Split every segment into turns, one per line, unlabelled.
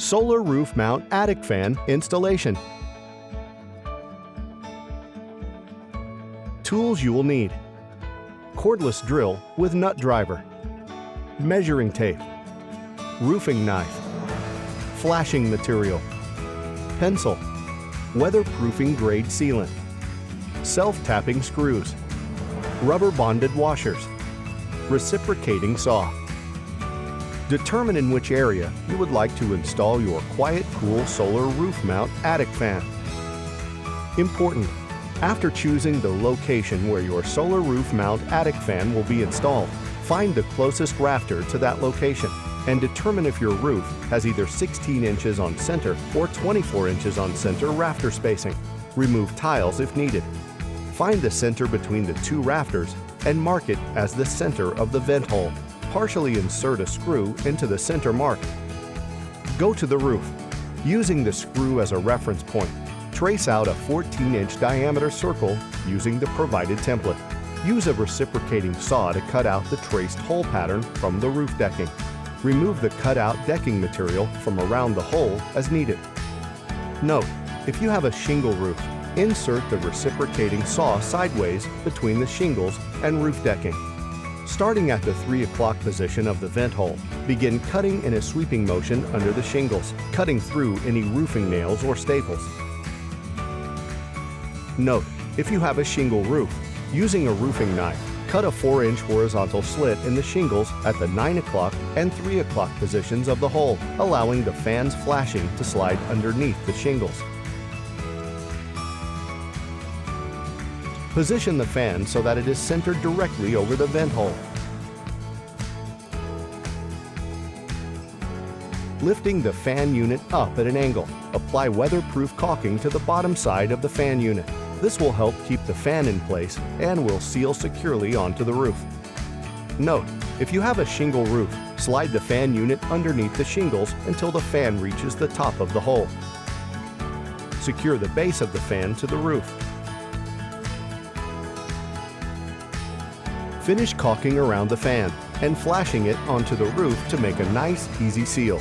Solar roof mount attic fan installation. Tools you will need: cordless drill with nut driver, measuring tape, roofing knife, flashing material, pencil, weatherproofing grade sealant, self-tapping screws, rubber bonded washers, reciprocating saw. Determine in which area you would like to install your QuietCool solar roof mount attic fan. Important: after choosing the location where your solar roof mount attic fan will be installed, find the closest rafter to that location and determine if your roof has either 16 inches on center or 24 inches on center rafter spacing. Remove tiles if needed. Find the center between the two rafters and mark it as the center of the vent hole. Partially insert a screw into the center mark. Go to the roof. Using the screw as a reference point, trace out a 14-inch diameter circle using the provided template. Use a reciprocating saw to cut out the traced hole pattern from the roof decking. Remove the cut-out decking material from around the hole as needed. Note: if you have a shingle roof, insert the reciprocating saw sideways between the shingles and roof decking. Starting at the 3 o'clock position of the vent hole, begin cutting in a sweeping motion under the shingles, cutting through any roofing nails or staples. Note: if you have a shingle roof, using a roofing knife, cut a 4-inch horizontal slit in the shingles at the 9 o'clock and 3 o'clock positions of the hole, allowing the fan's flashing to slide underneath the shingles. Position the fan so that it is centered directly over the vent hole. Lifting the fan unit up at an angle, apply weatherproof caulking to the bottom side of the fan unit. This will help keep the fan in place and will seal securely onto the roof. Note: if you have a shingle roof, slide the fan unit underneath the shingles until the fan reaches the top of the hole. Secure the base of the fan to the roof. Finish caulking around the fan and flashing it onto the roof to make a nice, easy seal.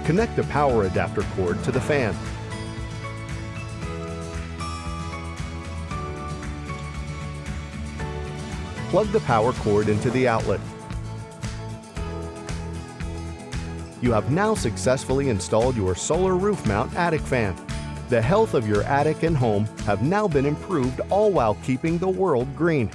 Connect the power adapter cord to the fan. Plug the power cord into the outlet. You have now successfully installed your solar roof mount attic fan. The health of your attic and home have now been improved, all while keeping the world green.